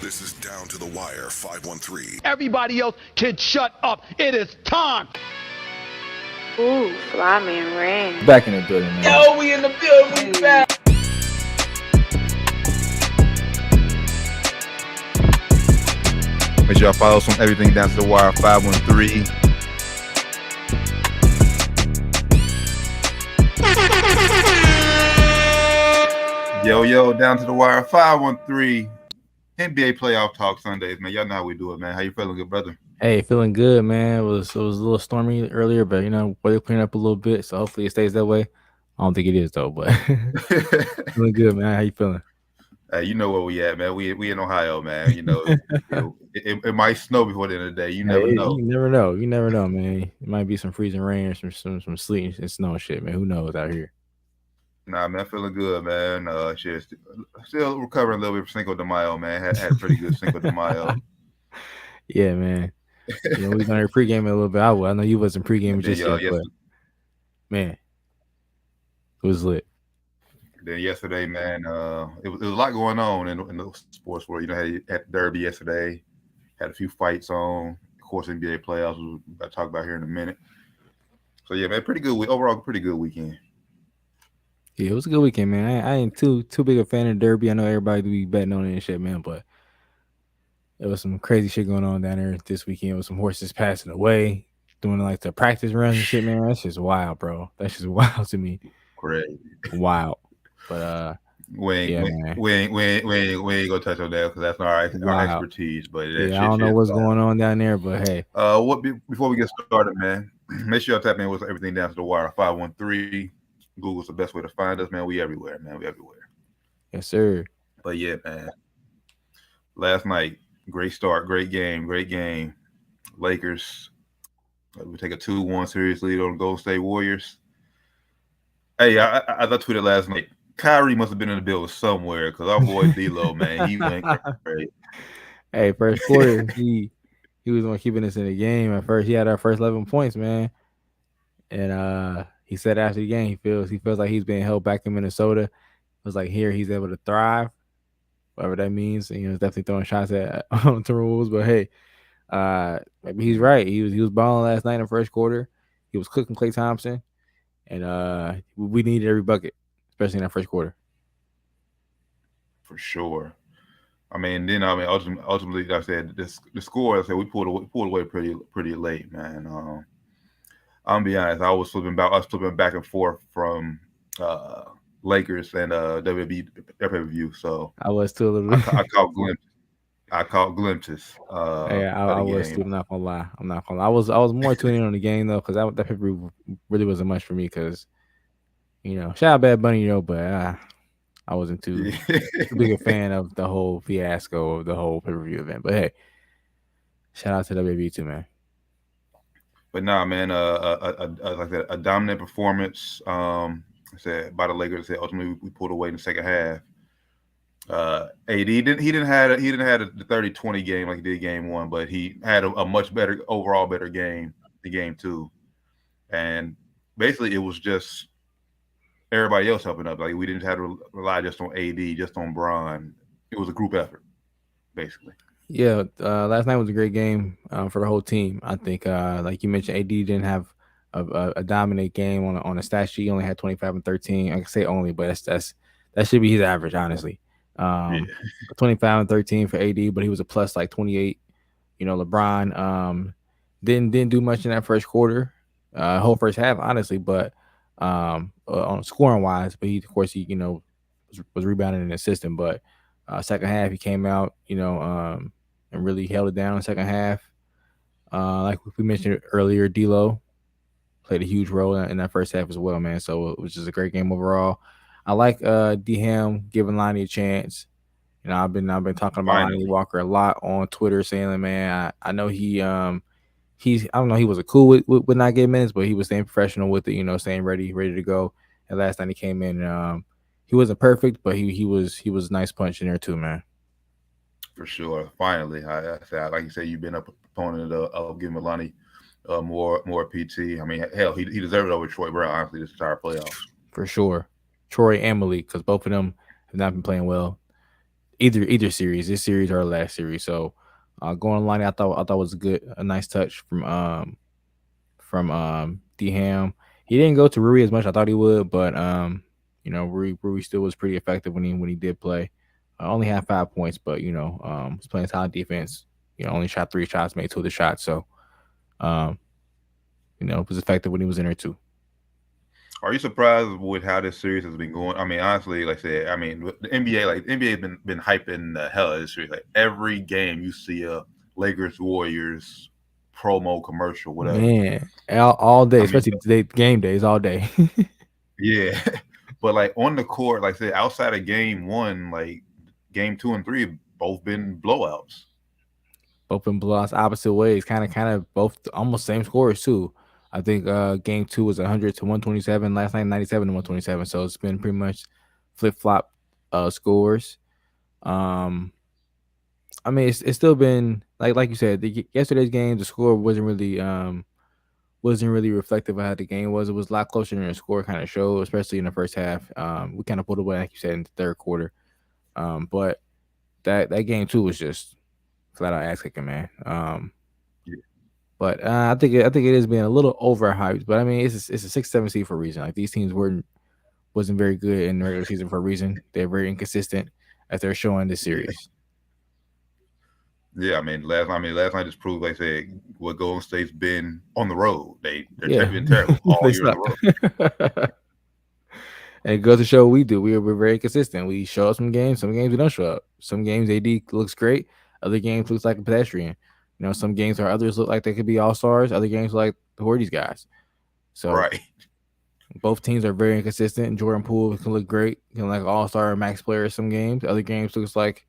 This is Down to the Wire 513. Everybody else can shut up. It is time. Ooh, Fly Man Rain. Back in the building, man. Yo, we in the building, we back. Make sure y'all follow us on everything Down to the Wire 513. Yo, Down to the Wire 513. NBA playoff talk Sundays, man. Y'all know how we do it, man. How you feeling, good brother? Hey, feeling good, man. It was a little stormy earlier, but weather cleaning up a little bit, so hopefully it stays that way. I don't think it is though, but feeling good, man. How you feeling? Hey, you know where we at, man. We in Ohio, man. It might snow before the end of the day. You never know. You never know. You never know, man. It might be some freezing rain or some sleet and snow and shit, man. Who knows out here? Nah, man, feeling good, man. Still recovering a little bit from Cinco de Mayo, man. Had a pretty good Cinco de Mayo. Yeah, man. We was on here pregame a little bit. I know you wasn't pregaming just yet, but man, it was lit. Then yesterday, man, it was a lot going on in the sports world. Had the Derby yesterday, had a few fights on. Of course, NBA playoffs, we'll talk about here in a minute. So yeah, man, pretty good week. Overall, pretty good weekend. Yeah, it was a good weekend, man. I ain't too big a fan of Derby. I know everybody be betting on it and shit, man, but there was some crazy shit going on down there this weekend with some horses passing away, doing like the practice runs and shit, man. That's just wild, bro. That's just wild to me. Crazy. Wild. But we ain't gonna touch on that because that's not our expertise. But I don't know what's going on down there, but hey. Before we get started, man, make sure y'all tap in with everything Down to the Wire 513. Google's the best way to find us, man. We everywhere, man. We everywhere. Yes, sir. But yeah, man. Last night, great start, great game. Lakers, we take a 2-1 series lead on the Golden State Warriors. Hey, I tweeted last night, Kyrie must have been in the building somewhere because our boy D-Lo, man, he went crazy. Hey, first quarter, he was on keeping us in the game. At first, he had our first 11 points, man. And he said after the game, he feels like he's being held back in Minnesota. It was like here he's able to thrive, whatever that means. He's definitely throwing shots at Timberwolves. But hey, maybe he's right. He was balling last night in the first quarter. He was cooking Klay Thompson, and we needed every bucket, especially in that first quarter. For sure. Ultimately, like I said, the score. I said we pulled away pretty late, man. I'm gonna be honest. I was flipping back and forth from Lakers and WWE pay-per-view. So I was too a little bit. I caught glimpses. I was too. I'm not gonna lie. I was more tuning in on the game though, because that pay-per-view really wasn't much for me. Because shout out Bad Bunny, but I wasn't too big a fan of the whole fiasco of the whole pay-per-view event. But hey, shout out to WWE too, man. But nah, man, a dominant performance. I said by the Lakers. I said ultimately we pulled away in the second half. AD didn't have the 30-20 game like he did game one, but he had a much better game the game two. And basically it was just everybody else helping up. Like we didn't have to rely just on AD, just on Bron. It was a group effort, basically. Yeah, last night was a great game for the whole team. I think, like you mentioned, AD didn't have a dominant game on a stat sheet. He only had 25 and 13. I can say only, but that should be his average, honestly. 25 and 13 for AD, but he was a plus like 28. LeBron didn't do much in that first quarter, whole first half, honestly, but on scoring wise. But he was rebounding and assisting. But second half he came out, and really held it down in the second half. Like we mentioned earlier, D-Lo played a huge role in that first half as well, man. So it was just a great game overall. I like D-Ham giving Lonnie a chance. I've been talking about Lonnie Walker a lot on Twitter, saying that, man, I know he wasn't cool with not getting minutes, but he was staying professional with it, staying ready to go. And last night he came in, he wasn't perfect, but he was a nice punch in there too, man. For sure. Finally, I said, like you said, you've been a proponent of giving Lonnie more PT. I mean, hell, he deserved it over Troy Brown, honestly, this entire playoffs. For sure. Troy and Malik, because both of them have not been playing well. either series, this series or last series. So going online, I thought was a nice touch from D Ham. He didn't go to Rui as much as I thought he would, but Rui still was pretty effective when he did play. Only had 5 points, but was playing solid defense. Only shot 3 shots, made 2 of the shots. So was effective when he was in there too. Are you surprised with how this series has been going? I mean, honestly, like I said, I mean, the NBA has been hyping the hell out of this series. Like every game, you see a Lakers Warriors promo commercial, whatever. Man, all day, especially today, game days, all day. Yeah, but like on the court, like I said, outside of game 1, like game 2 and 3, both been blowouts. Both been blowouts, opposite ways, kind of both almost same scores too. I think game 2 was 100 to 127. Last night 97 to 127. So it's been pretty much flip flop scores. I mean, it's still been like you said. Yesterday's game, the score wasn't really reflective of how the game was. It was a lot closer than the score kind of showed, especially in the first half. We kind of pulled away, like you said, in the third quarter. But that game 2 was just flat out ass kicking, man. But I think it is being a little overhyped. But I mean, it's a 6-7 seed for a reason. Like these teams wasn't very good in the regular season for a reason. They're very inconsistent as they're showing this series. Yeah, I mean, last night just proved, like I said, what Golden State's been on the road. They're been terrible all year in a row. And it goes to show what we do. We're very consistent. We show up some games we don't show up. Some games AD looks great. Other games looks like a pedestrian. Some games or others look like they could be all-stars. Other games like, who are these guys? So right. Both teams are very inconsistent. Jordan Poole can look great, like an all-star max player some games. Other games looks like,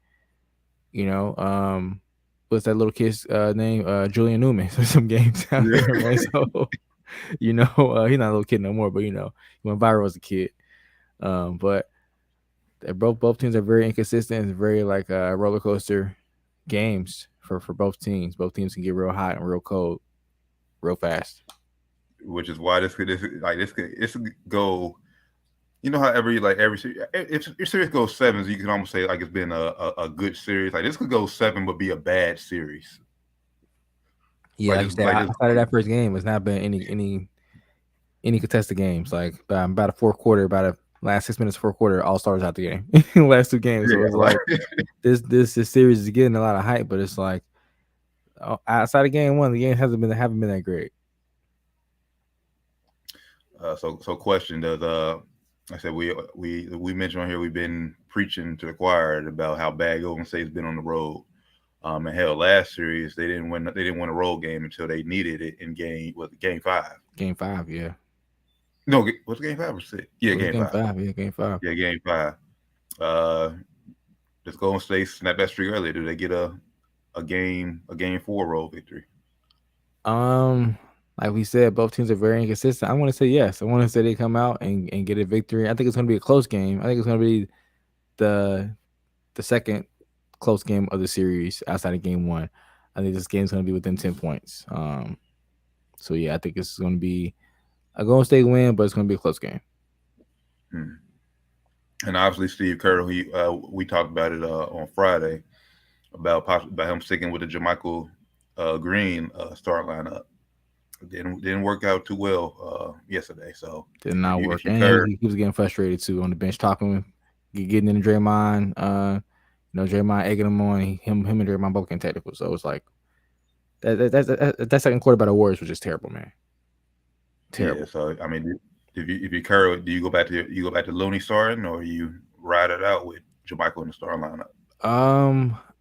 what's that little kid's name? Julian Newman. Some games out there, right? So, he's not a little kid no more, but he went viral as a kid. But both teams are very inconsistent. It's very like roller coaster games for both teams. Both teams can get real hot and real cold, real fast. Which is why this could go. You know how every series, if your series goes 7, you can almost say like it's been a good series. Like this could go 7, but be a bad series. Yeah, like you said, outside of that first game, it's not been any contested games. Like about a fourth quarter, about a last 6 minutes, fourth quarter, all stars out the game. Last 2 games, so it's like this series is getting a lot of hype, but it's like outside of game 1, the game haven't been that great. So question does I said we mentioned on here we've been preaching to the choir about how bad Golden State's been on the road. And hell, last series they didn't win a road game until they needed it in game 5. Game 5, yeah. No, what's game 5 or 6? Yeah, game 5. Yeah, game 5. Yeah, game 5. Does Golden State snap that streak earlier? Do they get a game 4 road victory? Like we said, both teams are very inconsistent. I want to say yes. I want to say they come out and get a victory. I think it's going to be a close game. I think it's going to be the second close game of the series outside of game 1. I think this game's going to be within 10 points. So yeah, I think it's going to be a Golden State win, but it's going to be a close game. And obviously, Steve Kerr, we talked about it on Friday about him sticking with the JaMychal Green start lineup. Didn't work out too well yesterday. So did not work. And he was getting frustrated too on the bench, getting into Draymond. Draymond egging him on. Him and Draymond both getting technical. So it was like that second quarter by the Warriors was just terrible, man. Terrible. Yeah, so I mean, if you Kerr, do you go back to Looney starting, or you ride it out with JaMychal in the starting lineup?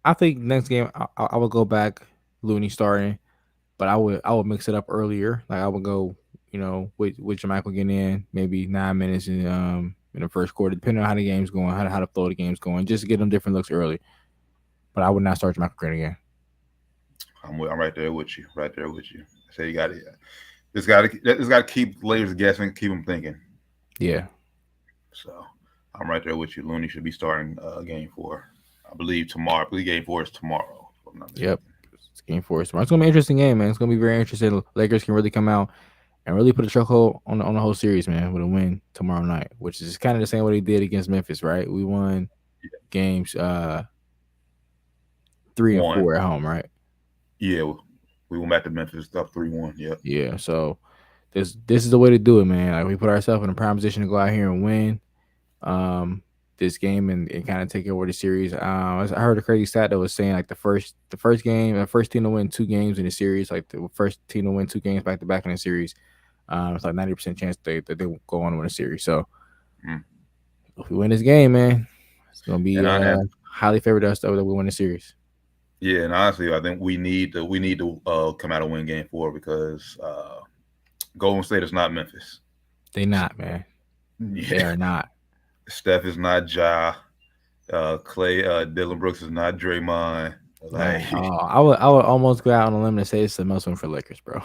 I think next game I would go back Looney starting. But I would mix it up earlier. Like I would go, with JaMychal getting in maybe 9 minutes in the first quarter, depending on how the game's going, how the flow of the game's going, just to get them different looks early. But I would not start JaMychal Green again. I'm right there with you. I say you got it. It's got to keep players guessing, keep them thinking. Yeah. So I'm right there with you. Looney should be starting game 4. I believe tomorrow. I believe game 4 is tomorrow. Yep. It's game 4 tomorrow. It's gonna be an interesting game, man. It's gonna be very interesting. Lakers can really come out and really put a chokehold on the whole series, man, with a win tomorrow night, which is kind of the same way they did against Memphis, right? We won games 3 and 1. 4 at home, right? Yeah, we went back to Memphis up 3-1. Yep. Yeah. So this is the way to do it, man. Like we put ourselves in a prime position to go out here and win this game and kind of take over the series. I heard a crazy stat that was saying like the first team to win 2 games in the series, like the first team to win 2 games back to back in the series. It's like 90% chance that they will go on to win a series. So if we win this game, man, it's gonna be highly favored us that we win the series. Yeah, and honestly, I think we need to come out and win Game 4 because Golden State is not Memphis. They not, man. Yeah. They are not. Steph is not Ja. Clay, Dylan Brooks is not Draymond. Like, I would almost go out on a limb and say it's the must win for Lakers, bro.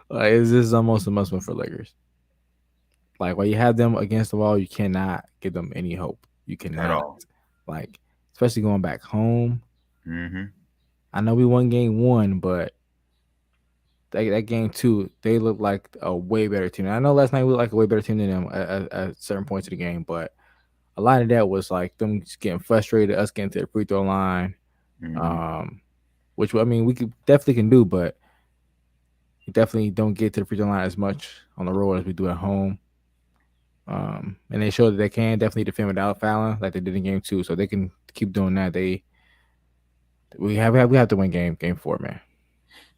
Like this is almost a must win for Lakers. Like while you have them against the wall, you cannot give them any hope. You cannot. At all. Like especially going back home. Mm-hmm. I know we won game 1, but that game 2, they look like a way better team. I know last night we looked like a way better team than them at certain points of the game, but a lot of that was like them just getting frustrated, us getting to the free throw line, which I mean we definitely can do, but we definitely don't get to the free throw line as much on the road as we do at home. And they showed that they can definitely defend without fouling, like they did in game 2, so they can keep doing that. We have to win game 4, man.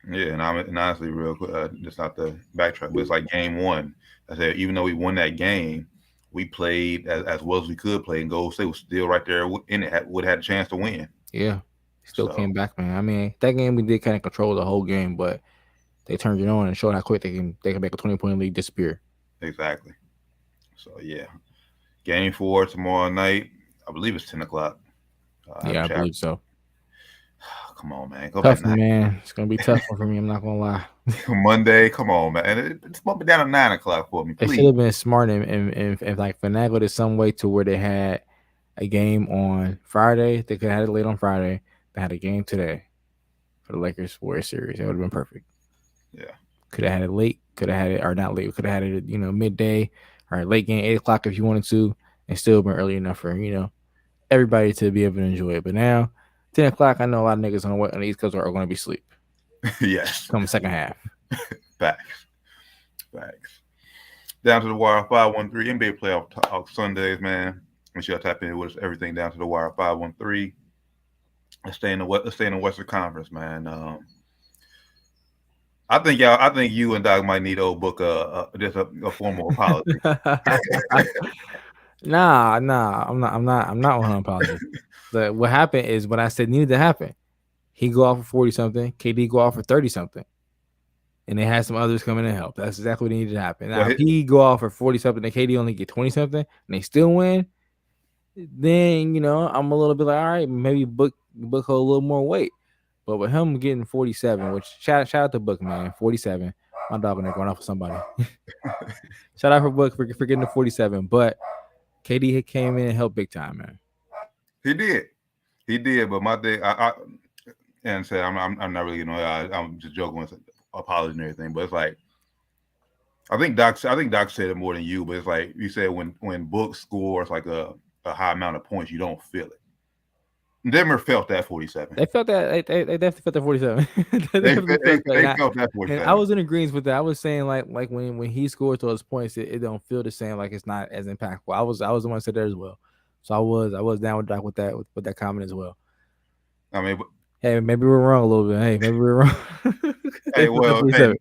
Yeah, and honestly, real quick, just not the backtrack, but it's like game 1. I said even though we won that game, we played as well as we could play, and Golden State was still right there in it. Would have had a chance to win. Yeah, still came back, man. I mean, that game we did kind of control the whole game, but they turned it on and showed how quick they can make a 20-point lead disappear. Exactly. So yeah, game 4 tomorrow night. I believe it's 10 o'clock. I believe so. Come on, man. Go tough, back man. It's gonna be tough for me. I'm not gonna lie. Monday, come on, man. And it's bumping down to 9 o'clock for me. Please. They should have been smart and like finagled it some way to where they had a game on Friday. They could have had it late on Friday. They had a game today for the Lakers Warriors series. It would have been perfect. Yeah. Could have had it late. Could have had it, or not late. Could have had it, midday or late game, 8 o'clock if you wanted to, and still been early enough for everybody to be able to enjoy it. But now, 10 o'clock, I know a lot of niggas on the East Coast are going to be asleep. Yes. Come second half. Facts. Down to the wire 513 NBA playoff talk Sundays, man. Make sure you tap in with us. Everything down to the wire 513. Let's stay in the Western Conference, man. I think you and Doc might need to book just a formal apology. Nah, I'm not 100 apology. But what happened is what I said needed to happen. He go off for 40 something, KD go off for 30 something, and they had some others come in and help. That's exactly what needed to happen. Now, if he go off for 40 something and KD only get 20 something, and they still win, then I'm a little bit like, all right, maybe book a little more weight. But with him getting 47, which shout out to Book, man, 47. My dog and they're going off for somebody. Shout out for Book for getting the 47. But KD came in and helped big time, man. He did. But my thing, I said I'm not really, I'm just joking with apology and everything. But it's like, I think Doc said it more than you. But it's like you said when Book scores like a high amount of points, you don't feel it. Denver felt that 47. They felt that. They definitely felt that 47. they felt that 47. And I was in agreement with that. I was saying like when he scores those points, it don't feel the same. Like it's not as impactful. I was the one that said that as well. So I was down with Doc with that comment as well. I mean, hey, maybe we're wrong a little bit. Hey, maybe we're wrong. Hey, well, hey,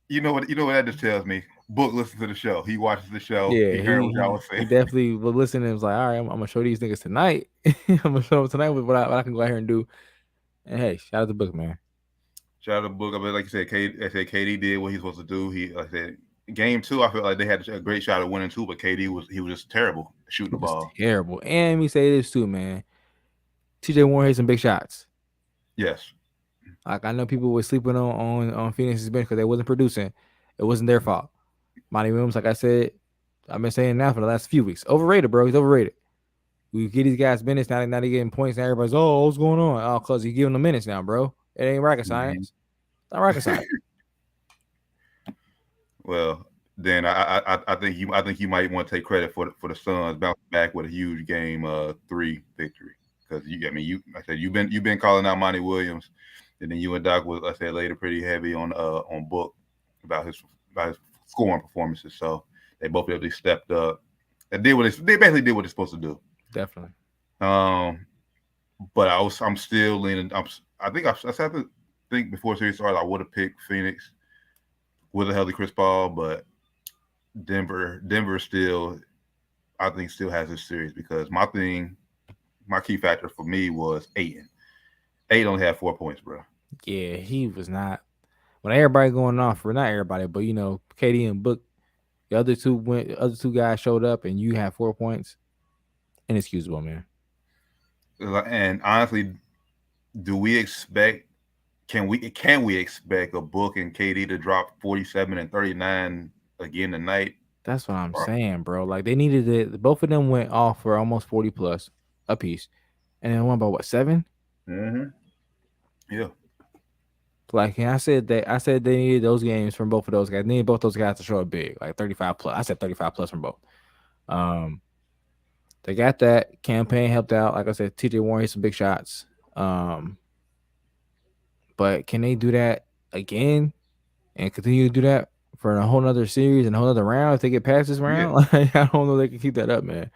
you know what that just tells me. Book listens to the show. He watches the show. Yeah, he heard what y'all was saying. He definitely was listening and was like, all right, I'm gonna show these niggas tonight. I'm gonna show them tonight with what I can go out here and do. And hey, shout out to Book, man. Shout out to Book. I mean, like you said, KD did what he's supposed to do. He, like I said, game 2, I felt like they had a great shot at winning too, but KD was just terrible shooting the ball. Terrible. And we say this too, man. TJ Warren hit some big shots. Yes. Like I know people were sleeping on Phoenix's bench because they wasn't producing. It wasn't their fault. Monty Williams, like I said, I've been saying now for the last few weeks. Overrated, bro. He's overrated. We get these guys minutes now. Now they getting points. Now everybody's, what's going on? Oh, because you giving them minutes now, bro. It ain't rocket science. It's not rocket science. Well, then I think you might want to take credit for the Suns bouncing back with a huge game 3 victory because like I said, you've been calling out Monty Williams, and then you and Doc was, like I said, later pretty heavy on Book about his scoring performances. So they both really stepped up. They basically did what they're supposed to do. Definitely. But I'm still leaning. I think before the series started, I would have picked Phoenix with a healthy Chris Paul, but Denver still, I think, still has this series because my key factor for me was Ayton. Ayton only had 4 points, bro. Yeah, he was not. When everybody going off for not everybody, but KD and Book, the other two guys showed up, and you had 4 points. Inexcusable, man. And honestly, do we expect? Can we expect a Book and KD to drop 47 and 39 again tonight? That's what I'm saying, bro. Like they needed it. Both of them went off for almost 40 plus a piece, and then one about what 7? Mm-hmm. Yeah. Like and I said they needed those games from both of those guys. They needed both those guys to show up big, like 35 plus. I said 35 plus from both. They got that. Campaign helped out. Like I said, TJ Warren hit some big shots. But can they do that again and continue to do that for a whole nother series and a whole nother round if they get past this round? Yeah. Like, I don't know if they can keep that up, man.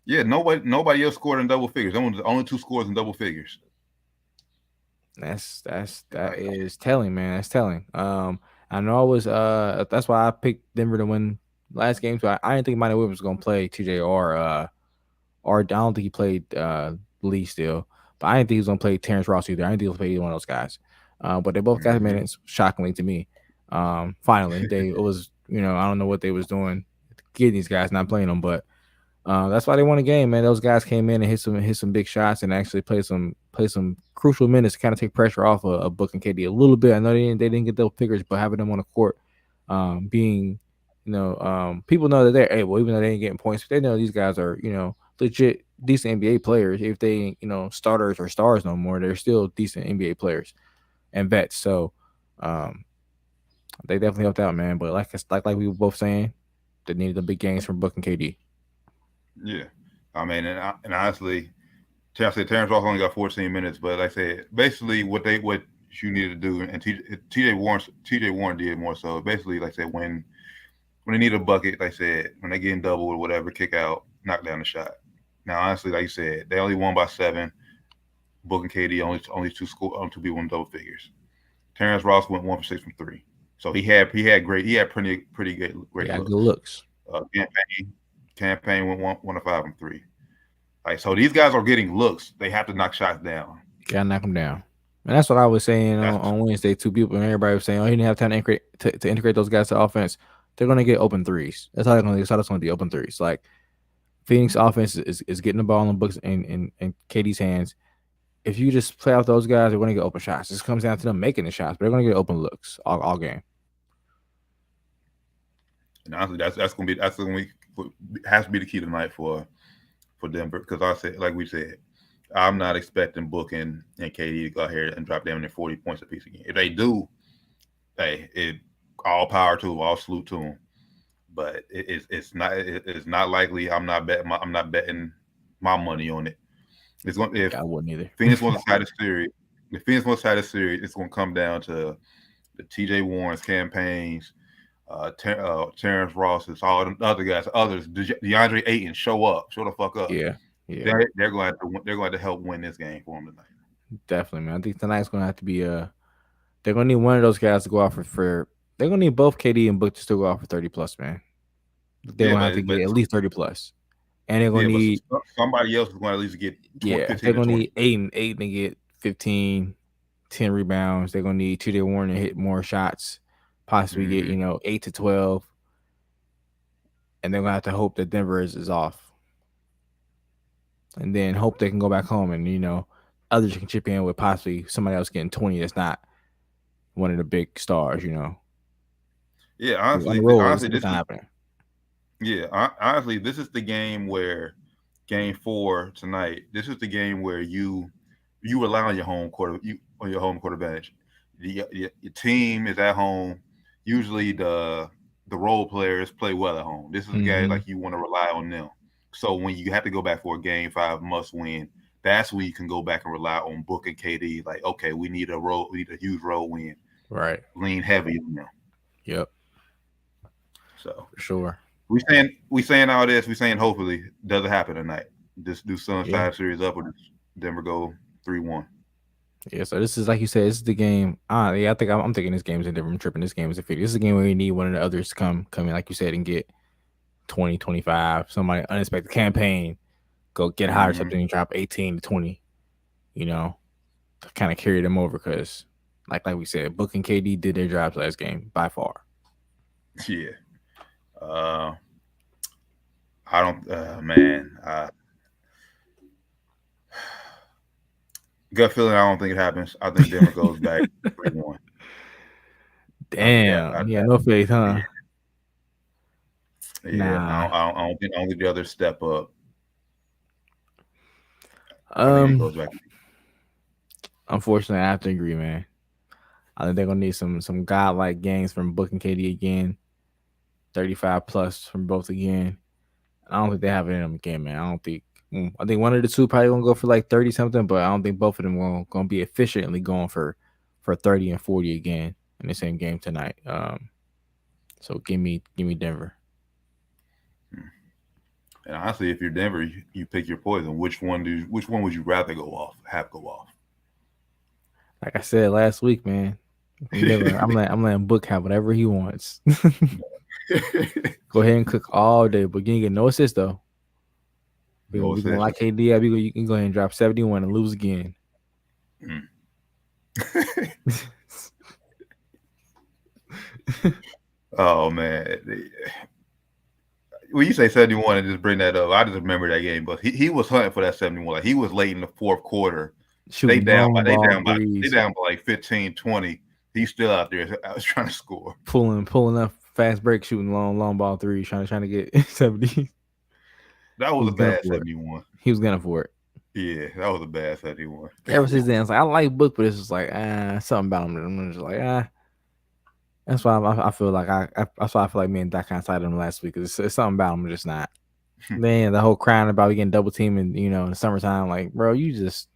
Yeah, nobody else scored in double figures. The only 2 scores in double figures. That is telling, man. That's telling. I know I was that's why I picked Denver to win last game. So I didn't think Monty Williams was gonna play TJ or I don't think he played Lee still, but I didn't think he was gonna play Terrence Ross either. I didn't think he was gonna play either one of those guys. But they both got minutes, shockingly to me. Finally, it was I don't know what they was doing, getting these guys not playing them, but that's why they won the game, man. Those guys came in and hit some big shots and actually play some crucial minutes to kind of take pressure off of Book and KD a little bit. I know they didn't get those figures, but having them on the court, being people know that they're able, even though they ain't getting points, they know these guys are legit decent NBA players. If they starters or stars no more, they're still decent NBA players and vets. So they definitely helped out, man. But like we were both saying, they needed the big games from Book and KD. Yeah, I mean, and honestly, I said Terrence Ross only got 14 minutes, but like I said, basically what you needed to do, and TJ Warren did more so. Basically, like I said, when they need a bucket, like I said, when they get in double or whatever, kick out, knock down the shot. Now, honestly, like you said, they only won by 7. Book and KD only 2 people in double figures. Terrence Ross went 1 for 6 from 3, so he had pretty great looks. Campaign went 1 of 5 from 3. Like, so these guys are getting looks. They have to knock shots down. Gotta knock them down. And that's what I was saying on Wednesday. 2 people and everybody was saying, "Oh, he didn't have time to integrate those guys to offense." They're gonna get open threes. That's how they're gonna be open threes. Like Phoenix offense is getting the ball in the Books in KD's hands. If you just play out those guys, they're gonna get open shots. This comes down to them making the shots, but they're gonna get open looks all game. And honestly, that's gonna be has to be the key tonight for Denver, because I said, like we said, I'm not expecting Book and KD to go out here and drop down in 40 points apiece again. If they do, hey, all power to them, all salute to them. But it's not likely. I'm not betting my money on it. It's going if I wouldn't either. Phoenix wants to tie the series. If Phoenix wants to tie the series, it's going to come down to the TJ Warren's campaigns. Terrence Ross, it's all the other guys, others. DeAndre Ayton, show the fuck up. Yeah. They're going to help win this game for them tonight. Definitely, man. I think tonight's going to have to be they're going to need one of those guys to go off for. They're going to need both KD and Book to still go off for 30 plus, man. They're going to have to get at least 30 plus, and they're going to need somebody else is going to at least get 15, they're going to need Ayton to get 15, 10 rebounds. They're going to need TJ Warren to hit more shots. Possibly get 8 to 12, and they're gonna have to hope that Denver is off, and then hope they can go back home and others can chip in with possibly somebody else getting 20 that's not one of the big stars. Yeah, honestly, this is happening. Yeah, honestly, this is the game where Game 4 tonight. This is the game where you rely on your home court advantage. Your team is at home. Usually the role players play well at home. This is a game like you want to rely on them. So when you have to go back for a Game 5 must win, that's when you can go back and rely on Book and KD. Like, okay, we need a huge road win. Right. Lean heavy on them. Yep. So For sure. We saying all this. We saying hopefully doesn't happen tonight. Just do Suns tie series up, or does Denver go 3-1. Yeah, so this is like you said, this is the game. I think I'm thinking this game is in Denver. I'm tripping. This game is a 50. This is a game where you need one of the others to come in, like you said, and get 20, 25. Somebody unexpected campaign, go get higher something and drop 18 to 20. You know, to kind of carry them over because, like we said, Book and KD did their jobs last game by far. Yeah. I don't, man. Gut feeling, I don't think it happens. I think Denver goes back 3-1. Damn. No faith, huh? Yeah. Nah. I don't think the others step up. I think it goes back. Unfortunately, I have to agree, man. I think they're gonna need some godlike games from Book and KD again. 35 plus from both again. I don't think they have it in them again, man. I think one of the two probably gonna go for like 30 something, but I don't think both of them gonna be efficiently going for 30 and 40 again in the same game tonight. So give me Denver. And honestly, if you're Denver, you pick your poison. Which one would you rather go off? Like I said last week, man. I'm letting Book have whatever he wants. Go ahead and cook all day, but you ain't get no assist though. We gonna like KD. You can go ahead and drop 71 and lose again. Oh man. When you say 71 and just bring that up, I just remember that game. But he was hunting for that 71. Like he was late in the fourth quarter. They down by like 15, 20. He's still out there. I was trying to score. Pulling up fast break, shooting long ball threes, trying to get 70. That was a bad 71. He was gunning for it. Yeah, that was a bad 71. Ever since then, it's like I like Book, but it's just like something about him. I'm just like That's why I feel like that's why I feel like me and Doc kind of sided him last week. It's something about him just not. Man, the whole crying about getting double teamed and in the summertime, like bro, you just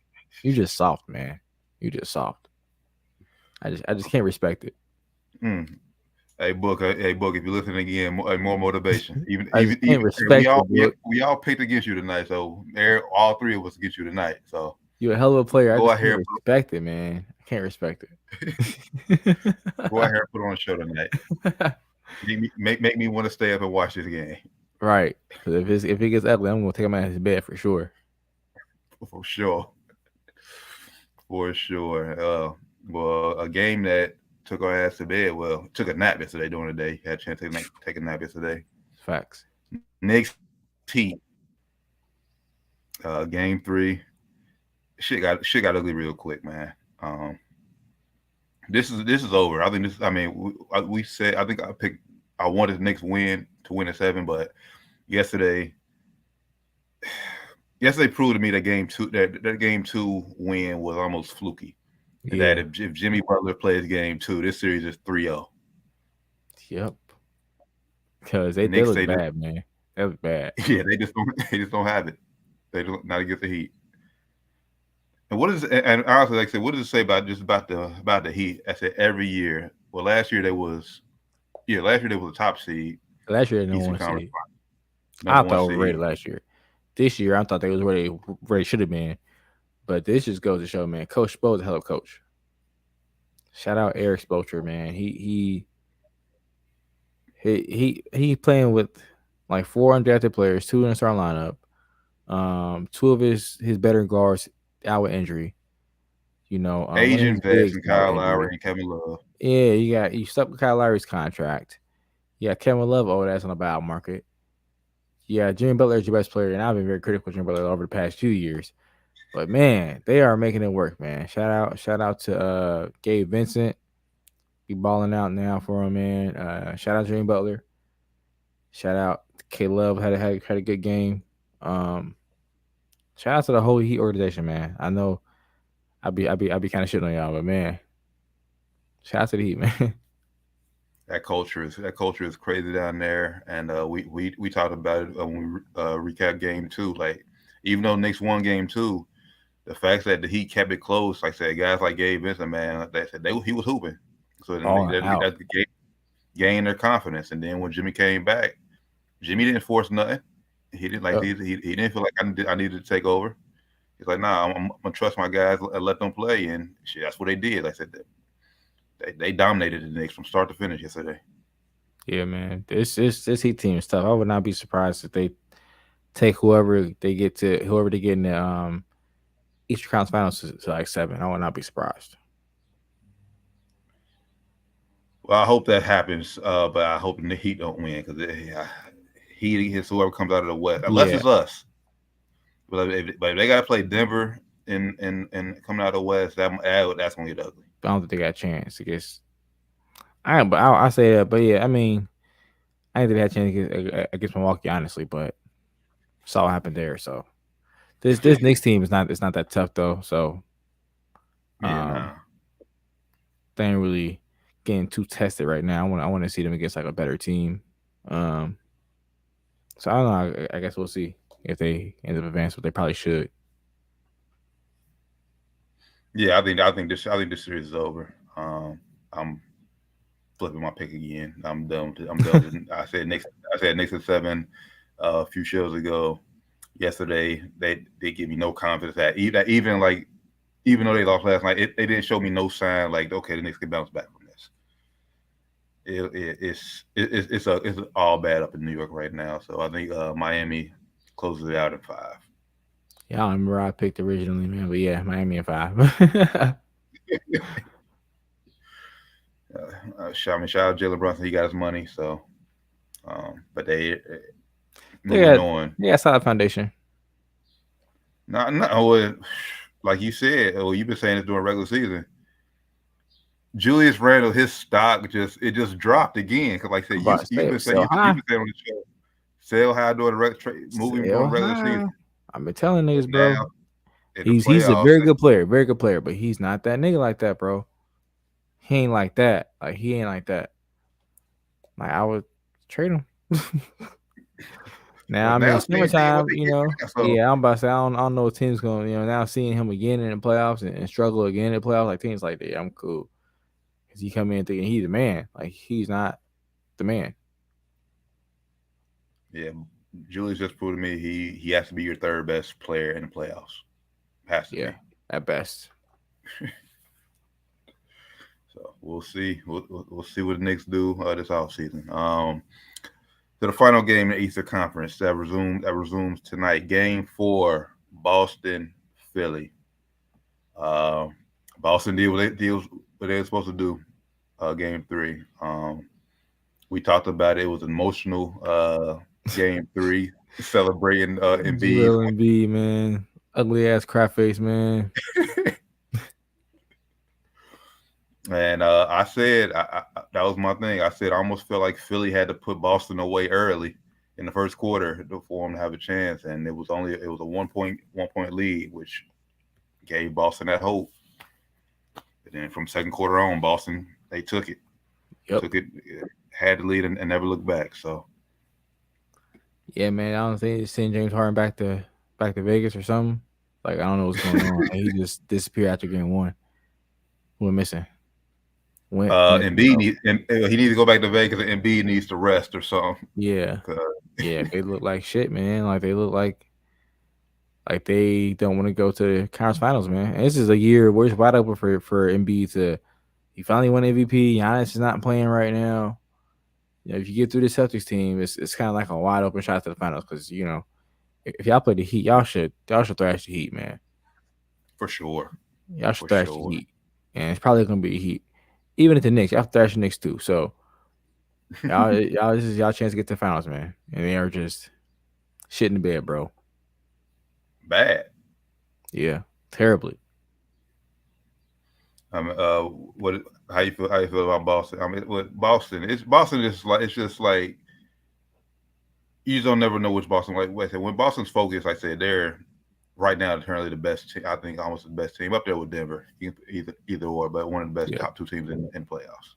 soft, man. You just soft. I just can't respect it. Hey Book, if you're listening again, more motivation. Even we all picked against you tonight, so all three of us against you tonight. So you're a hell of a player. I can't respect it, man. I can't respect it. Go out here and put on a show tonight. make me want to stay up and watch this game. Right. Because if it gets ugly, I'm gonna take him out of his bed for sure. For sure. Well, a game that took our ass to bed. Well, took a nap yesterday during the day. Had a chance to take a nap yesterday. Facts. Next Heat. Game 3. Shit got ugly real quick, man. This is over. I think this. I mean, we said. I think I wanted the Knicks win to win at 7, but yesterday proved to me that game 2 win was almost fluky. Yeah. That if Jimmy Butler plays game 2, this series is 3-0. Yep. Because they look bad, man. That was bad. Yeah, they just don't have it. They don't not against the Heat. And honestly, like I said, what does it say about the Heat? I said every year. Well, last year they was a top seed. Last year they were seed. I thought they were rated last year. This year I thought they was where they should have been. But this just goes to show, man, Coach Spo is a hell of a coach. Shout out Eric Spoelstra, man. He playing with like 4 undrafted players, 2 in the starting lineup. 2 of his better guards out with injury. Asian vets and Kyle Lowry and Kevin Love. Yeah, you stuck with Kyle Lowry's contract. Yeah, Kevin Love, that's on the buyout market. Yeah, Jimmy Butler is your best player, and I've been very critical of Jimmy Butler over the past few years. But man, they are making it work, man. Shout out to Gabe Vincent. Be balling out now for him, man. Shout out to Jimmy Butler. Shout out to K Love, had a good game. Shout out to the whole Heat organization, man. I know I'd be kind of shitting on y'all, but man, shout out to the Heat, man. That culture is crazy down there, and we talked about it when we recap game 2. Like, even though Knicks won game 2, the fact that he kept it close, like I said, guys like Gabe Vincent, man, they said he was hooping. So then that gained their confidence. And then when Jimmy came back, Jimmy didn't force nothing. He didn't he didn't feel like I needed to take over. He's like, nah, I'm gonna trust my guys and let them play. And shit, that's what they did. Like I said, they dominated the Knicks from start to finish yesterday. Yeah, man. This Heat team is tough. I would not be surprised if they take whoever they get in the Eastern Conference Finals to like 7. I would not be surprised. Well, I hope that happens, but I hope the Heat don't win because Heat is whoever comes out of the West, unless it's us. But if they got to play Denver and coming out of the West, that's gonna get ugly. I don't think they got a chance against. I say that, but yeah, I mean, I think they had a chance against Milwaukee, honestly, but saw what happened there. So this Knicks team is not that tough though. So they ain't really getting too tested right now. I want to see them against like a better team. So I don't know. I guess we'll see if they end up advancing, but they probably should. Yeah, I think this series is over. I'm flipping my pick again. I'm done. I said Knicks at 7 a few shows ago. Yesterday, they give me no confidence that even though they lost last night, they didn't show me no sign like, okay, the Knicks can bounce back from this. It's all bad up in New York right now. So I think Miami closes it out at 5. Yeah, I don't remember I picked originally, man, but yeah, Miami at 5. Shout out Jalen Brunson. He got his money, so but they got solid foundation. No, like you said, you've been saying this during regular season. Julius Randle, his stock just dropped again because, like I said, you've been saying on the show, sell high during the moving during regular season. I've been telling niggas, bro. He's a very good player, but he's not that nigga like that, bro. He ain't like that. Like he ain't like that. Like I would trade him. Now, I mean, summertime, I'm about to say I don't know what team's going. Now seeing him again in the playoffs and struggle again in the playoffs, like teams like that, yeah, I'm cool. Because he come in thinking he's the man. Like he's not the man. Yeah, Julius just proved to me he has to be your third best player in the playoffs. Has to be. At best. So we'll see. We'll see what the Knicks do this offseason. To the final game in the Eastern Conference that resumes tonight. Game 4, Boston, Philly. Boston did what they were supposed to do. Game 3. We talked about it. It was an emotional game 3, celebrating Embiid, man. Ugly ass crap face, man. And I said that was my thing. I said I almost felt like Philly had to put Boston away early in the first quarter for them to have a chance, and it was a 1 point lead, which gave Boston that hope. And then from second quarter on, Boston they took it, had the lead and never looked back. So yeah, man, I don't think send James Harden back to Vegas or something. Like I don't know what's going on. He just disappeared after game 1. We're missing. Embiid he needs to go back to Vegas. And Embiid needs to rest or something. Yeah, they look like shit, man. Like they look like they don't want to go to the conference finals, man. And this is a year where it's wide open for Embiid he finally won MVP. Giannis is not playing right now. If you get through the Celtics team, it's kind of like a wide open shot to the finals because if y'all play the Heat, y'all should thrash the Heat, man. For sure, y'all should thrash the Heat, and it's probably gonna be Heat. Even at the Knicks, y'all thrash the Knicks too. So y'all this is y'all chance to get to the finals, man. And they are just shit in the bed, bro. Bad. Yeah, terribly. How you feel about Boston? I mean, with Boston, it's just like you just don't never know which Boston. Like when Boston's focused, like I said, they're right now currently the best team. I think almost the best team up there with Denver, either or, but one of the best top 2 teams in playoffs.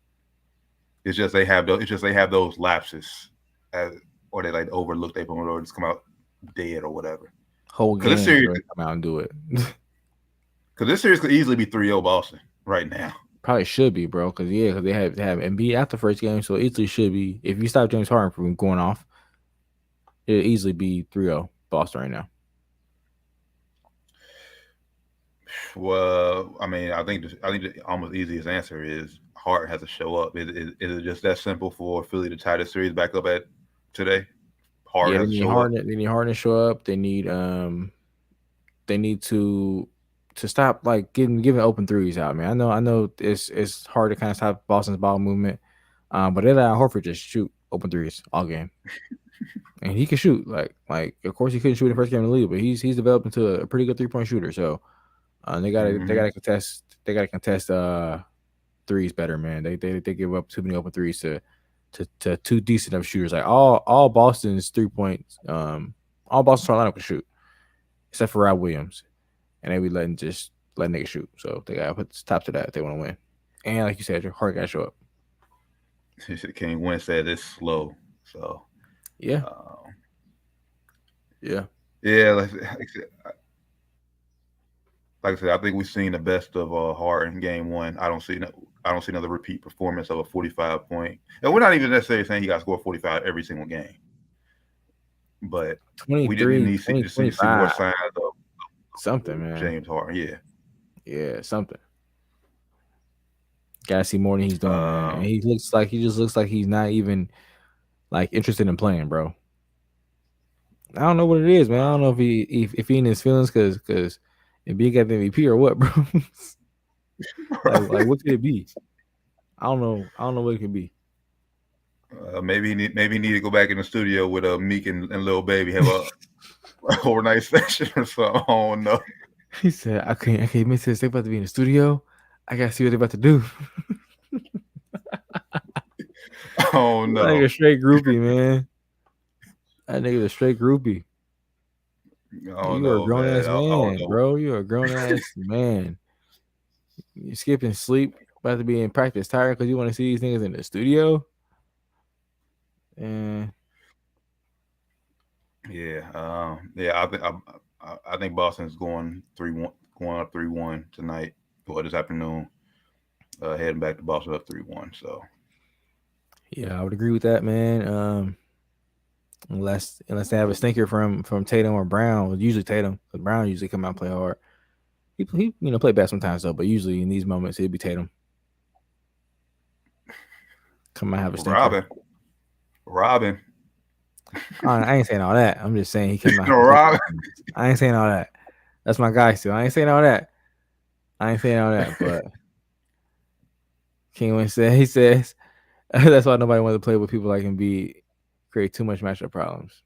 It's just they have those lapses, or they like overlook they or just come out dead or whatever. Whole game come out and do it. Because this series could easily be 3-0 Boston right now. Probably should be, bro. Because they have Embiid after the first game, so it easily should be. If you stop James Harden from going off, it'll easily be 3-0 Boston right now. Well, I mean, I think the almost easiest answer is Harden has to show up. Is it just that simple for Philly to tie the series back up at today? Harden has to show up. They need Harden to show up. They need to stop like giving open threes out, man. I know it's hard to kind of stop Boston's ball movement, but they let Horford just shoot open threes all game, and he can shoot. Like of course he couldn't shoot in the first game in the league, but he's developed into a pretty good 3-point shooter. So they gotta contest threes better, man. They give up too many open threes to two decent enough shooters. Like all Boston's 3-points, all Boston's lineup can shoot, except for Rob Williams. And they be letting niggas shoot. So they gotta put stop to that if they want to win. And like you said, your heart gotta show up. King Wentz said it's slow. So yeah. Like I said, I think we've seen the best of Harden in game one. I don't see another repeat performance of a 45-point. And we're not even necessarily saying he got to score 45 every single game. But we didn't need to see more signs of something, man. James Harden, yeah, something. Gotta see more than he's doing, man. And he just looks like he's not even like interested in playing, bro. I don't know what it is, man. I don't know if he in his feelings because if he got the MVP or what, bro. like what could it be? I don't know what it could be. Maybe he need to go back in the studio with Meek and Lil Baby, have a overnight session or something. I don't know. He said, I can't miss this. They about to be in the studio. I gotta see what they're about to do. Oh no. That nigga straight groupie, man. That nigga a straight groupie. You are a grown ass man, bro. You are a grown ass man. You skipping sleep, about to be in practice tired because you want to see these niggas in the studio. And I think Boston's going up 3-1 tonight or this afternoon. Heading back to Boston up 3-1. So yeah, I would agree with that, man. Unless they have a stinker from Tatum or Brown, usually Tatum, because Brown usually come out and play hard. He play bad sometimes though, but usually in these moments it'd be Tatum. Come out have a stinker. Robin. I ain't saying all that. I'm just saying he came out. I ain't saying all that. That's my guy still. I ain't saying all that. But King Wentz said he says that's why nobody wants to play with people like Embiid. Create too much matchup problems.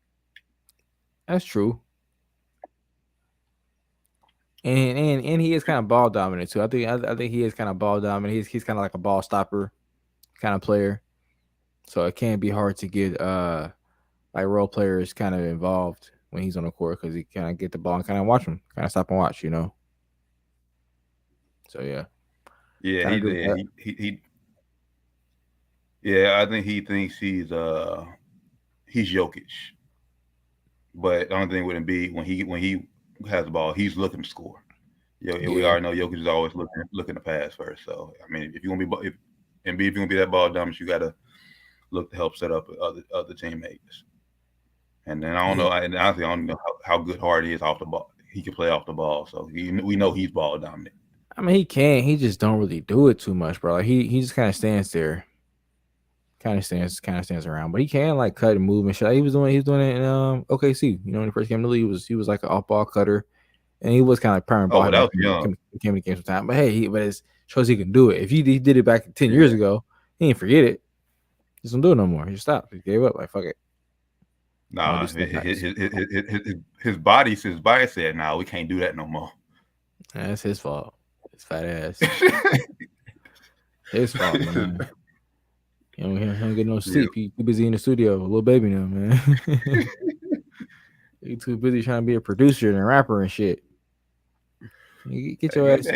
That's true. And he is kind of ball dominant too. I think he is kind of ball dominant. He's kind of like a ball stopper kind of player. So it can be hard to get like role players kind of involved when he's on the court because he kind of get the ball and kind of watch him, kind of stop and watch, you know. So yeah. Yeah, I think he thinks he's Jokic. But the only thing with Embiid, when he has the ball, he's looking to score. We already know Jokic is always looking to pass first. So I mean, if you're gonna be that ball dominant, you gotta look to help set up other teammates. And then I don't know, and honestly, I don't know how good Harden is off the ball. He can play off the ball, so we know he's ball dominant. I mean, he can. He just don't really do it too much, bro. Like he just kind of stands there, kind of stands around. But he can like cut and move and shit. Like, he was doing it in OKC. You know, when he first came to the league, he was like an off ball cutter, and he was kind of like primary ball. That was young. He came to the game sometime, but hey, it shows he can do it. If he did it back 10 years ago, he didn't forget it. He just don't do it no more. He just stopped. He gave up. Like fuck it. Nah, his body said, "Nah, we can't do that no more." That's his fault. His fat ass. His fault, man. He don't get no sleep. He too busy in the studio. Little baby now, man. He too busy trying to be a producer and a rapper and shit. Get your ass.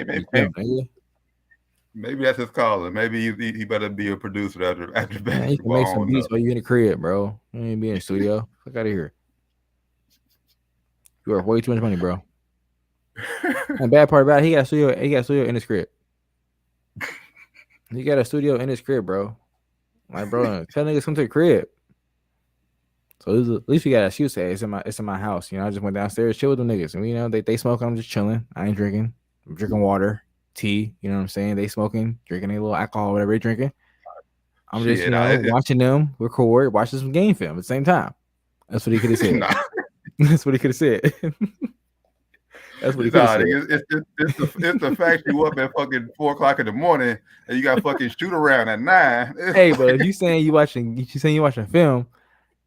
Maybe that's his calling. Maybe he better be a producer after basketball. Man, you can make some beats while you in the crib, bro. You ain't be in the studio. Fuck out of here. You are way too much money, bro. And bad part about it, he got a studio. He got a studio in his crib. He got a studio in his crib, bro. Like, bro, tell niggas come to the crib. So at least we got a shoe say it's in my house. You know, I just went downstairs, chill with them niggas, and you know they smoking. I'm just chilling. I ain't drinking. I'm drinking water, tea. You know what I'm saying? They smoking, drinking a little alcohol, whatever they drinking. I'm just watching them record, watching some game film at the same time. That's what he could have said. That's what he could have said. That's what he could have said. It's the fact you up at fucking 4:00 in the morning and you got fucking shoot around at 9. Hey, but if you saying you watching film,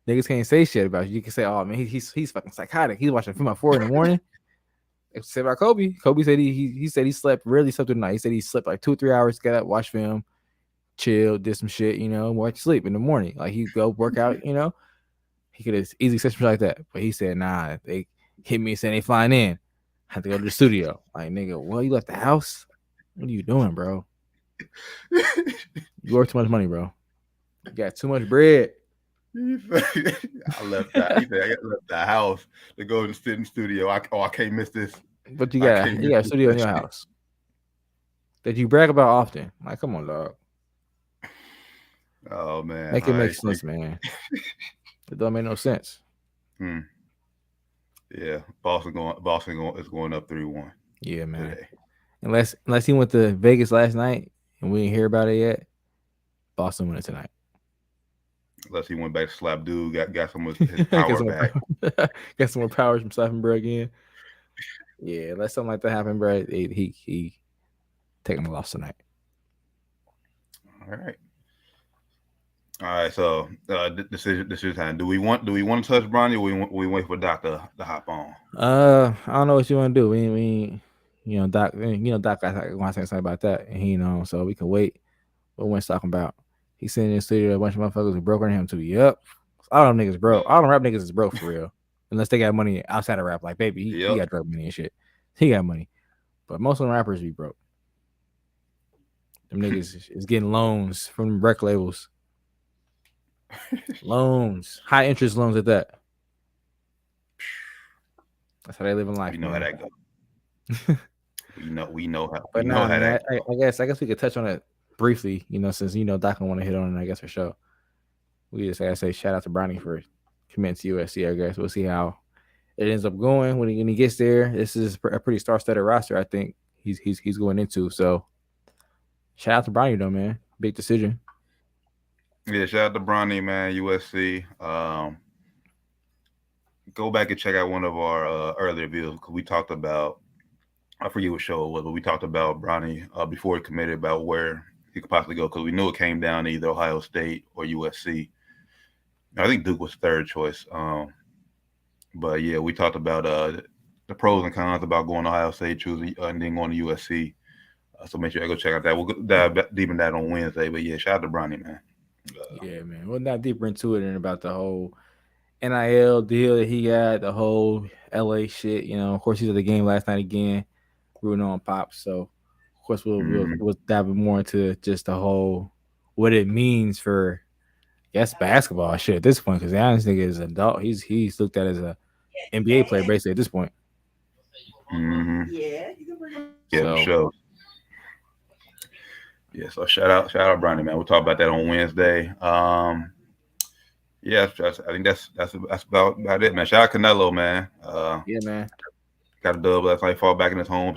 niggas can't say shit about you. You can say, oh man, he's fucking psychotic. He's watching film at 4 in the morning. Except about Kobe. Kobe said he said he slept really slept at night. He said he slept like 2 or 3 hours, got up, watch film, chill, did some shit, you know, watch sleep in the morning. Like he go work out, you know. He could have easily said something like that. But he said, nah, they hit me and said they flying in. I had to go to the studio. Like, nigga, well, you left the house? What are you doing, bro? You worth too much money, bro. You got too much bread. I left the house to go and sit in the studio. I can't miss this. But you got a studio in your house that you brag about often. Like, come on, dog. Oh man, make it make sense, man. It don't make no sense. Yeah, Boston is going up 3-1. Yeah, man. Today. Unless he went to Vegas last night and we didn't hear about it yet, Boston won it tonight. Unless he went back to slap dude, got some of his power back. Got some more powers from slapping bro again. Yeah, unless something like that happened, bro, he taking a loss tonight. All right. So decision time. Do we want to touch Bronny, or we wait for Doc to hop on? I don't know what you want to do. We you know Doc. Doc want to say something about that, and he so we can wait. What we're talking about? He's sitting in the studio. A bunch of motherfuckers are broke on him too. Yep. All them niggas broke. All them rap niggas is broke for real. Unless they got money outside of rap. Like, baby, he got drug money and shit. He got money. But most of them rappers be broke. Them niggas is getting loans from rec labels. Loans. High interest loans at that. That's how they live in life. We know how that goes. we know how. But I guess we could touch on it briefly, since Doc don't want to hit on it, I guess, for sure. We just gotta say shout out to Bronny for committing to USC. I guess we'll see how it ends up going when he gets there. This is a pretty star-studded roster, I think he's going into. So shout out to Bronny though, man. Big decision. Yeah, shout out to Bronny, man. USC. Go back and check out one of our earlier videos because we talked about, I forget what show it was, but we talked about Bronny before he committed about where he could possibly go because we knew it came down to either Ohio State or USC. I think Duke was third choice. But yeah, we talked about the pros and cons about going to Ohio State, choosing and then going to USC. So make sure you go check out that. We'll dive deep in that on Wednesday. But yeah, shout out to Bronny, man. Yeah, man. We'll dive deeper into it and about the whole NIL deal that he got, the whole LA shit. Of course, he's at the game last night again, rooting on Pop. So, of course, we'll dive more into just the whole what it means for, basketball shit at this point. Because this nigga is an adult. He's looked at as a NBA player basically at this point. Mm-hmm. Yeah, for sure. Yeah, so shout out Bronny, man. We'll talk about that on Wednesday. Yeah, I think that's about it, man. Shout out Canelo, man. Yeah, man. Got a dub last night. Fought back in his home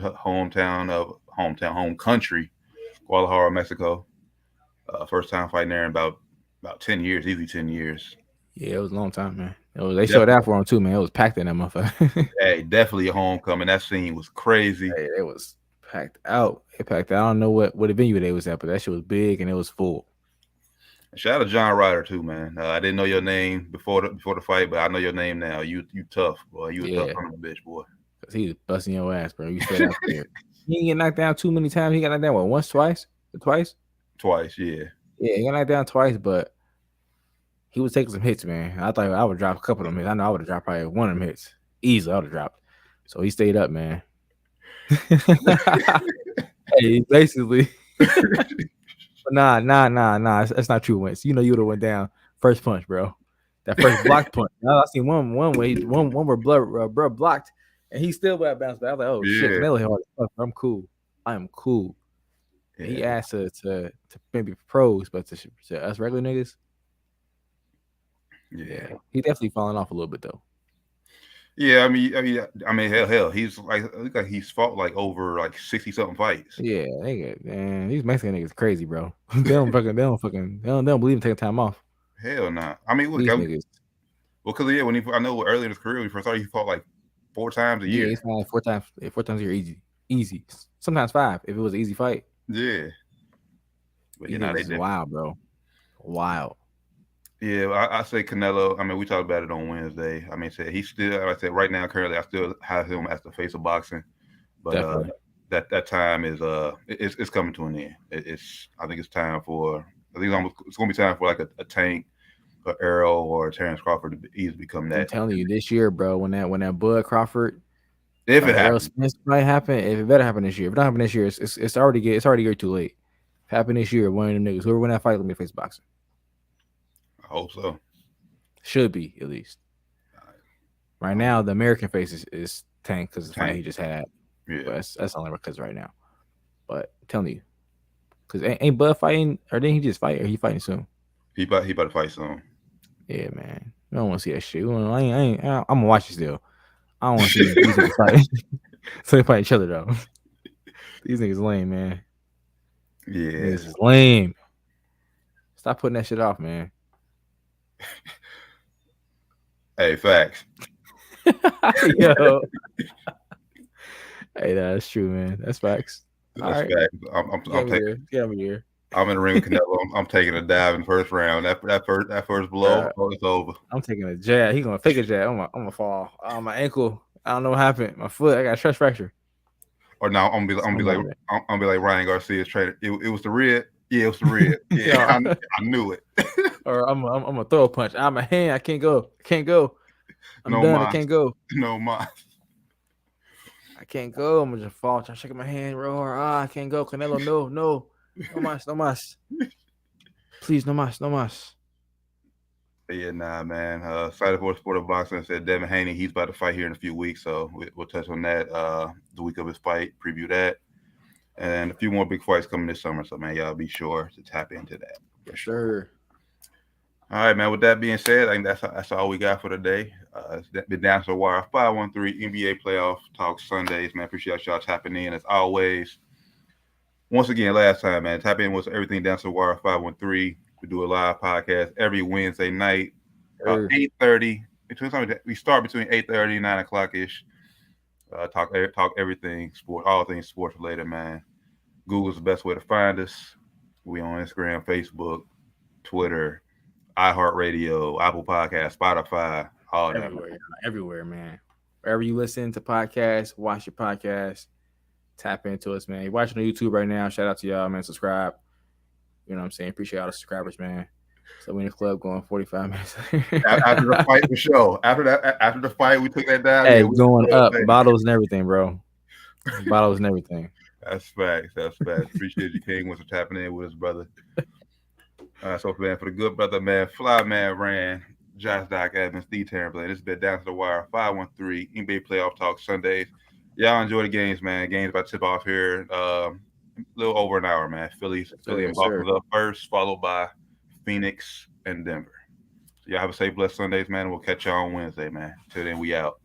country, Guadalajara, Mexico. First time fighting there in about 10 years, easily 10 years. Yeah, it was a long time, man. They showed out for him too, man. It was packed in that motherfucker. Hey, definitely a homecoming. That scene was crazy. Hey, it was packed out. It packed out. I don't know what venue they was at, but that shit was big and it was full. Shout out to John Ryder too, man. I didn't know your name before the fight, but I know your name now. You tough, boy. You a tough son of a bitch, boy. Cause he was busting your ass, bro. You straight out there. He didn't get knocked down too many times. He got knocked down once, twice? Twice, yeah. Yeah, he got knocked down twice, but he was taking some hits, man. I thought I would drop a couple of them hits. I know I would have dropped probably one of them hits. Easily, I would have dropped. So he stayed up, man. Hey, basically. Nah. That's not true, Wentz. You would have went down first punch, bro. That first block punch. I seen one where blood blocked, And he still got bounced back. I was like, oh shit, Yeah. Canelo hit hard as fuck. I'm cool. I am cool. And he Yeah. asked to maybe pros, but to us regular niggas, Yeah. he definitely falling off a little bit though. Yeah, I mean, hell, he's like, look like he's fought like over like 60 something fights. Yeah, man, these Mexican niggas crazy, bro. they don't believe in taking time off. Hell nah. I mean, look, These niggas. well, because I know earlier in his career when he first started, he fought like 4 times a year. Yeah, he's fought like 4 times. 4 times a year, easy. Sometimes 5 if it was an easy fight. Yeah, but they wild, bro. Wild. Yeah, I say Canelo. I mean, we talked about it on Wednesday. I mean, he's still. Like I said, right now, currently, I still have him as the face of boxing, but that time is it's coming to an end. I think it's time for. I think it's going to be time for like a Tank, a Errol, or a Terrence Crawford to easily become that. I'm telling you, this year, bro, when that Bud Crawford, if it happens, Smith might happen. If it better happen this year, if it don't happen this year, it's already getting too late. Happen this year, one of them niggas, whoever win that fight, let me face boxing. I hope so. Should be at least. Right now, the American face is Tank because the fight he just had. Yeah, but that's only because right now. But I'm telling you, because ain't Bud fighting, or didn't he just fight? Or he fighting soon? He about to fight soon. Yeah, man. I don't want to see that shit. I'm gonna watch it still. I don't want to see these niggas fight. So they fight each other though. These niggas lame, man. Yeah, this is lame. Stop putting that shit off, man. Hey, facts. Yo. Hey, that's true, man. That's facts. That's facts. Get over here. I'm in the ring with Canelo. I'm taking a dive in the first round. That first blow, it's over. I'm taking a jab. He's gonna fake a jab. I'm gonna fall. My ankle. I don't know what happened. My foot. I got a stress fracture. Or now I'm gonna be like Ryan Garcia's trainer. It was the rib. Yeah, it was the rib. Yeah, I knew it. Or I'm gonna throw a punch. My hand. I can't go. I'm done. I can't go. No, my. I can't go. I'm gonna just fall. Try shaking my hand real hard. I can't go. Canelo, no mas. Please, no mas. Yeah, nah, man. Excited for the sport of boxing. Said Devin Haney, he's about to fight here in a few weeks, so we'll touch on that the week of his fight, preview that, and a few more big fights coming this summer. So, man, y'all be sure to tap into that. For sure. All right, man. With that being said, I think that's all we got for today. It's been Down to the Wire 513 NBA Playoff Talk Sundays, man. Appreciate y'all tapping in as always. Once again, last time, man, tap in with everything Down to the Wire 513. We do a live podcast every Wednesday night, 8:30. We start between 8:30 and 9 o'clock ish. Talk everything sport, all things sports related, man. Google's the best way to find us. We on Instagram, Facebook, Twitter, iHeartRadio, Apple Podcasts, Spotify, all everywhere, everywhere, man. Wherever you listen to podcasts, watch your podcast, tap into us, man. You're watching on YouTube right now. Shout out to y'all, man. Subscribe. You know what I'm saying? Appreciate all the subscribers, man. So we in the club going 45 minutes. After the fight for sure. After the fight, we took that down. Hey, going up, bottles and everything, bro. Bottles and everything. That's facts. Appreciate you, King, for tapping in with us, brother. So, man, for the good brother, man, Fly Man Ran, Josh Doc Evans, Steve Terrenblade. This has been Down to the Wire 513 NBA Playoff Talk Sundays. Y'all enjoy the games, man. Games about to tip off here. A little over an hour, man. Philly and Boston up first, followed by Phoenix and Denver. So y'all have a safe, blessed Sundays, man. We'll catch y'all on Wednesday, man. Till then, we out.